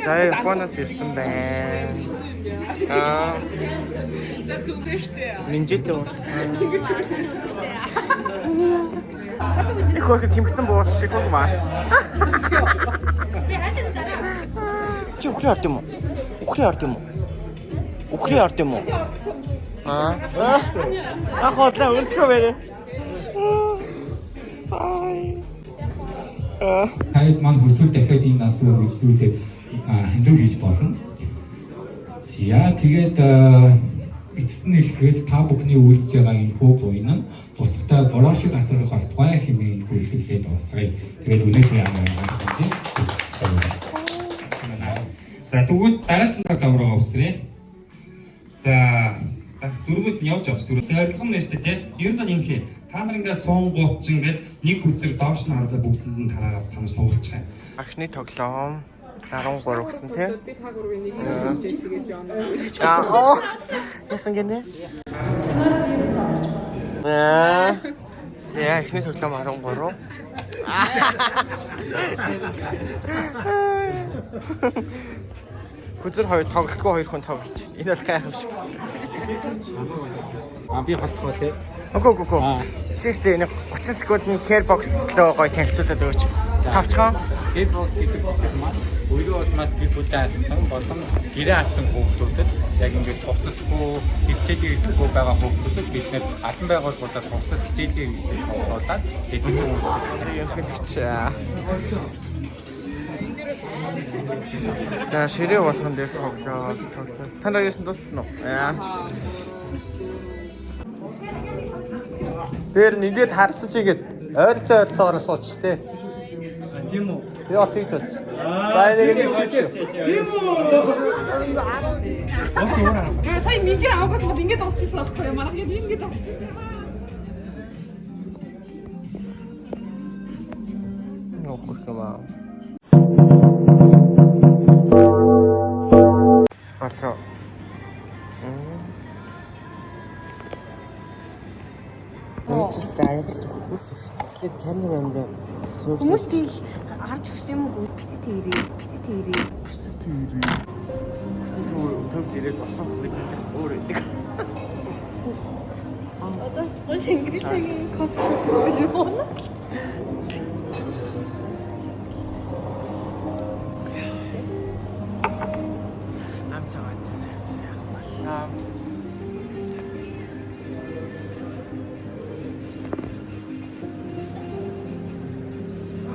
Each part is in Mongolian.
За Японоос ирсэн байна. Нинжэтэй уу? Их хөргө чимгсэн бууц шиг байна. Чи ухрын ард юм уу? Ухрын ард юм уу? Ухрын ард юм уу? Хотлоо өнцгөө бэрэ. Таад маань хүсвэл дахиад энэ нас руу үргэлжлүүлээд хандив хийж болно. За тэгээд эцэст нь хэлэхэд та бүхний үйлдэж байгаа энэ хөө буйн нь буцагтай бороо шиг газар холбогоо хэмээн хүлээлгээд уусгая. Тэгээд өнөөдрийн амраа хэмжээ. За тэгвэл дараагийн тоглоом руу явсарэ. За дөрвөд нь явж авс. Зорилго нь нэштэй тий. Ер нь ингэхээ та нар ингээд суунгууд ч ингээд нэг хүзэр доош нь хараад бүгдэнд нь танаас танаа суулчих юм. Ахны тоглоом 13 гэсэн тий. Би та гурвын нэг хийж явна. Ясан гэнэ? За ахны тоглоом 13. Хүзэр хоёр тоглохгүй хоёр хүн тоглож байна. Энэ бол гайхамшиг. Би холбоо тий. Окей. Чигтэй нэг 30 секундын care box төлөө гоё танилцуулаад өгөөч. Тавчхан. Care box гэдэг нь маань өөрөө улмаас гэрбүлээ хаасан болон гэрээ хаасан хүүхдүүдэд яг ингээд цуцсгүй хичээлийн хэсэггүй байгаа хүүхдүүдэд бид нэр алан байгууллагуудаас цуцс хичээлийн хэсэг цуглуулад тэдний хүүхдүүд юм хэлчих. За ширээ болгон дээр тоглоо. Та нарийнсан дууссан уу? Тэр нэгэд харсан чигээд ойролцоогоор сууч тээ. тийм үү? Би отыг ч болж. За нэг Тийм үү? Сая нинжэ авахс мод ингэж дуусчихсан байхгүй юу? Манайх ингэж дуусчихсан. Нөхөх юм аа. Асаа. Тэгээд камер амраа хүмүүс тийм харж өгсөн юм уу? Битээ тэрээ. Төв дээрээ босох гэж өөр өгдөг. Одоо ч инглишийн кофе болоо.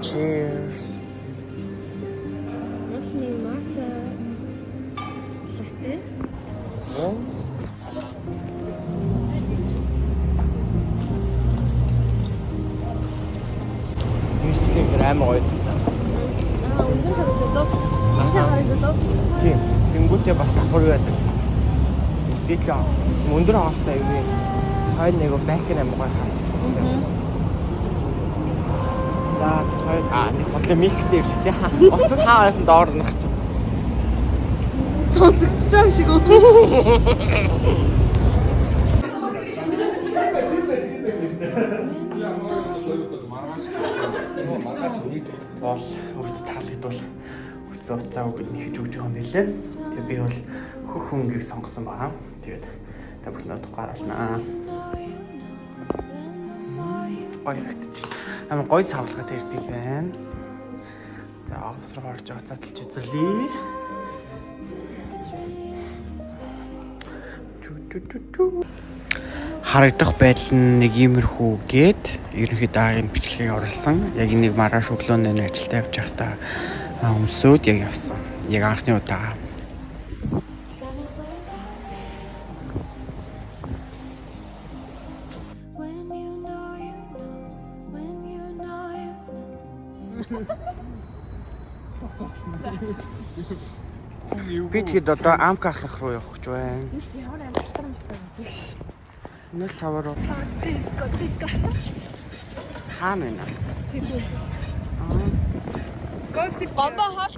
Cheers. Насны матча латте. Мистик грам гоё. Өндөр харагдаад. Ийшээ харагдаад. Тийм. Тэнгүүтээ бас давхар байдаг. Би л өндөр авсан юм. Хойд нэг бэкэн амгаа харагдсан. За хоёр нэг хотлоо миктэй юм шиг тий. Уцад хаараас нь доор нах чи. Сонсогдож байгаа юм шиг үү? Бол өөртөө таалагдвал өсөө цаав бидний хийж өгч байгаа юм билээ. Тэгээ би бол хөх хөнгөийг сонгосон байна. Тэгээд та бүхэн гаргалнаа. Гоё харагдчих. Амар гоё савлгатай ирдэг байна. За офс руу орж байгаа задлж үзүүлье. Харагдах байдал нь нэг иймэрхүү гээд ерөнхийдөө агийн бичлэгийг оруулсан. Яг нэг маргааш өглөөний ажилдаа явж байхдаа өмсөөд яг явсан. Яг анхны удаа. Би тэгэд одоо амка ахих руу явах гэж байна. Нэг савар. Диска. Хаана? Госи бомба хол.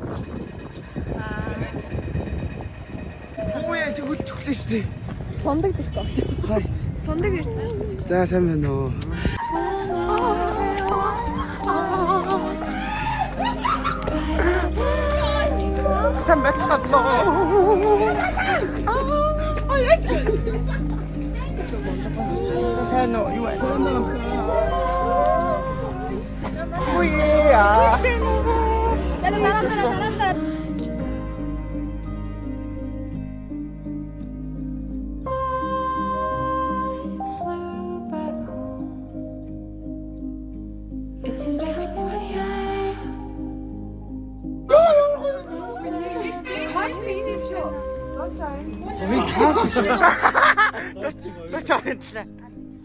Ууяа чи хөлж өглөө шүү дээ. Сондог диска. Хай. Сондог ирсэн шүү дээ. За сайн байна уу? Сайн байцгаана уу? Сайн уу? Юу вэ? Уяа. It is everything the same.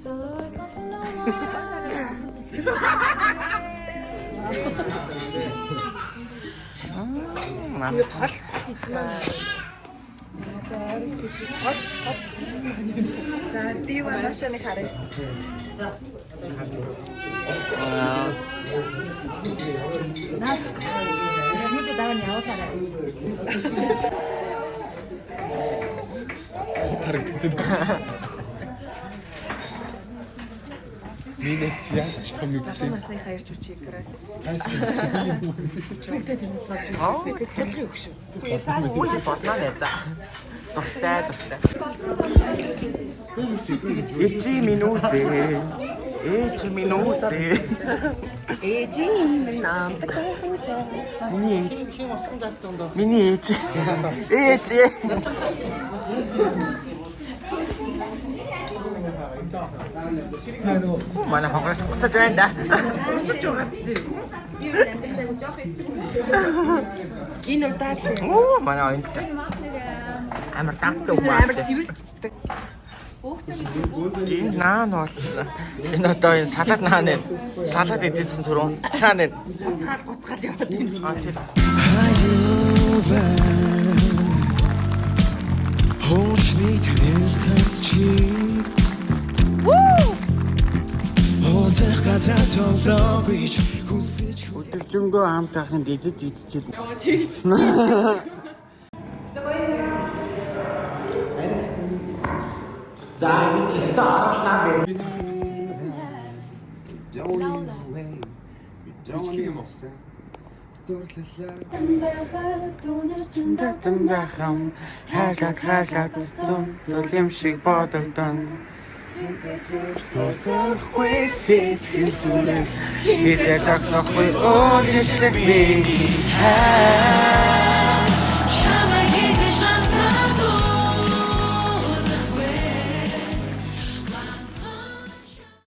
Hello, I got to know За див машиныг харъя. Хүмүүс дараа нь явуулаарай. Минийд чи яаж ч том юм бэ? Насны хаярч үчиг гэрээ. Цааш нь Шүлтэй тэнэс болж шүлтэй цалхи өгш. Үгүй цааш Ууж болно нэ за. Дуртай. 10 минутэ. Миний ээж. Манай хогоч гусаж байна да. Энэ удаад л Оо манай оюутан. Амар тацтай уу. амар цэвэрлждэг. Энэ наан болсон. Энэ одоо энэ салаад наан ээ. Салаад идсэн түрүүн. Наан ээ. Гутгаал яваад байна. Аа тийм. Хоочны танилцах чи Оцэг газар тоглоогүй хүсэж Өдөржингөө хамт ахын дэдэд идчихэд. За энэ чи стаарлаа бэ. Тэндэхам хагак төлөм шиг бодогдсон. Тосохгүй сэтгэл зүрэг хитэ тасахгүй өөрөстэй би